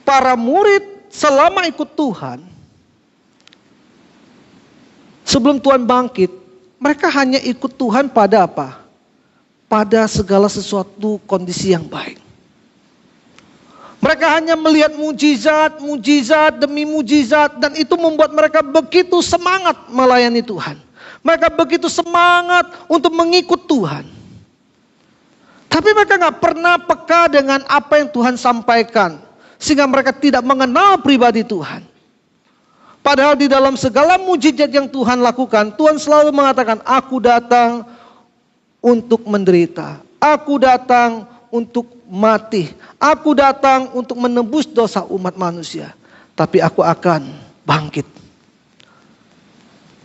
para murid selama ikut Tuhan, sebelum Tuhan bangkit, mereka hanya ikut Tuhan pada apa? Pada segala sesuatu kondisi yang baik. Mereka hanya melihat mujizat, mujizat demi mujizat, dan itu membuat mereka begitu semangat melayani Tuhan. Mereka begitu semangat untuk mengikut Tuhan. Tapi mereka gak pernah peka dengan apa yang Tuhan sampaikan, sehingga mereka tidak mengenal pribadi Tuhan. Padahal di dalam segala mujizat yang Tuhan lakukan, Tuhan selalu mengatakan, aku datang untuk menderita. Aku datang untuk mati. Aku datang untuk menebus dosa umat manusia. Tapi aku akan bangkit.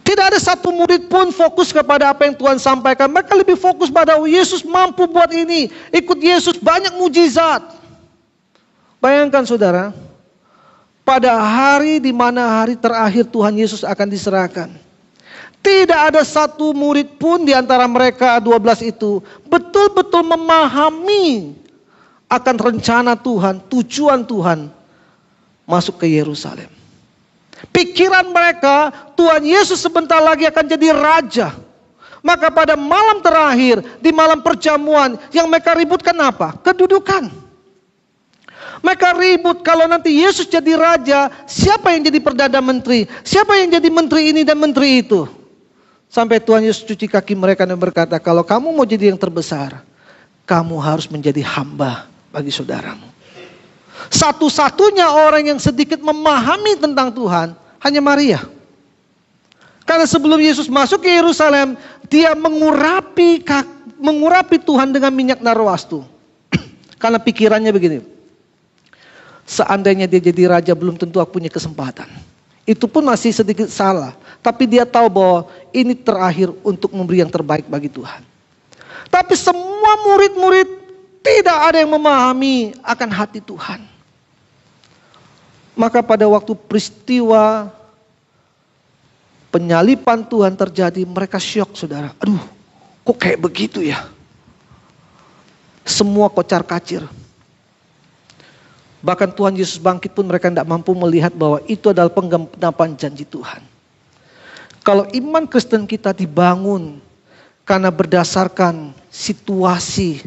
Tidak ada satu murid pun fokus kepada apa yang Tuhan sampaikan. Mereka lebih fokus pada Yesus mampu buat ini. Ikut Yesus banyak mujizat. Bayangkan saudara, pada hari di mana hari terakhir Tuhan Yesus akan diserahkan, tidak ada satu murid pun di antara mereka 12 itu betul-betul memahami akan rencana Tuhan, tujuan Tuhan masuk ke Yerusalem. Pikiran mereka, Tuhan Yesus sebentar lagi akan jadi raja. Maka pada malam terakhir, di malam perjamuan, yang mereka ributkan apa? Kedudukan. Mereka ribut kalau nanti Yesus jadi raja, siapa yang jadi perdana menteri? Siapa yang jadi menteri ini dan menteri itu? Sampai Tuhan Yesus cuci kaki mereka dan berkata, kalau kamu mau jadi yang terbesar, kamu harus menjadi hamba bagi saudaramu. Satu-satunya orang yang sedikit memahami tentang Tuhan, hanya Maria. Karena sebelum Yesus masuk ke Yerusalem, dia mengurapi Tuhan dengan minyak narwastu. Karena pikirannya begini, seandainya dia jadi raja belum tentu aku punya kesempatan. Itu pun masih sedikit salah. Tapi dia tahu bahwa ini terakhir untuk memberi yang terbaik bagi Tuhan. Tapi semua murid-murid tidak ada yang memahami akan hati Tuhan. Maka pada waktu peristiwa penyaliban Tuhan terjadi, mereka syok saudara. Aduh, kok kayak begitu ya? Semua kocar kacir. Bahkan Tuhan Yesus bangkit pun mereka tidak mampu melihat bahwa itu adalah penggenapan janji Tuhan. Kalau iman Kristen kita dibangun karena berdasarkan situasi,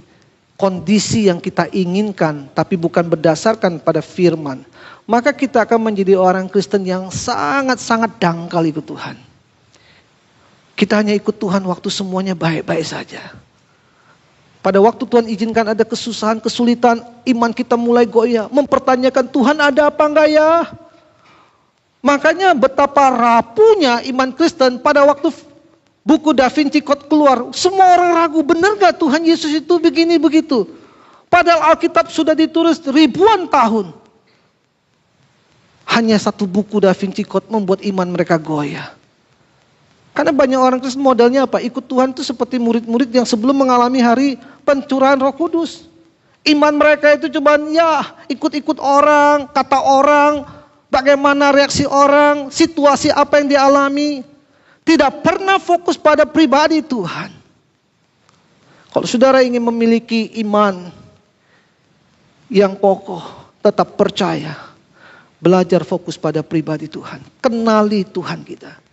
kondisi yang kita inginkan, tapi bukan berdasarkan pada firman, maka kita akan menjadi orang Kristen yang sangat-sangat dangkal ikut Tuhan. Kita hanya ikut Tuhan waktu semuanya baik-baik saja. Pada waktu Tuhan izinkan ada kesusahan, kesulitan, iman kita mulai goyah. Mempertanyakan Tuhan ada apa enggak ya? Makanya betapa rapuhnya iman Kristen pada waktu buku Da Vinci Code keluar. Semua orang ragu, benar gak Tuhan Yesus itu begini begitu? Padahal Alkitab sudah ditulis ribuan tahun. Hanya satu buku Da Vinci Code membuat iman mereka goyah. Karena banyak orang Kristen modelnya apa? Ikut Tuhan itu seperti murid-murid yang sebelum mengalami hari pencurahan Roh Kudus. Iman mereka itu cuma ya ikut-ikut orang, kata orang, bagaimana reaksi orang, situasi apa yang dialami. Tidak pernah fokus pada pribadi Tuhan. Kalau saudara ingin memiliki iman yang kokoh, tetap percaya, belajar fokus pada pribadi Tuhan. Kenali Tuhan kita.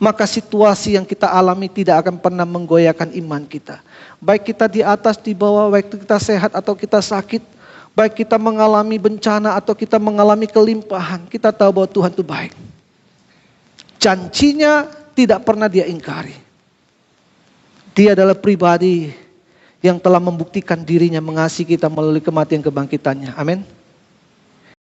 Maka situasi yang kita alami tidak akan pernah menggoyahkan iman kita. Baik kita di atas, di bawah, baik kita sehat atau kita sakit, baik kita mengalami bencana atau kita mengalami kelimpahan, kita tahu bahwa Tuhan itu baik. Janjinya tidak pernah dia ingkari. Dia adalah pribadi yang telah membuktikan dirinya mengasihi kita melalui kematian kebangkitannya. Amin.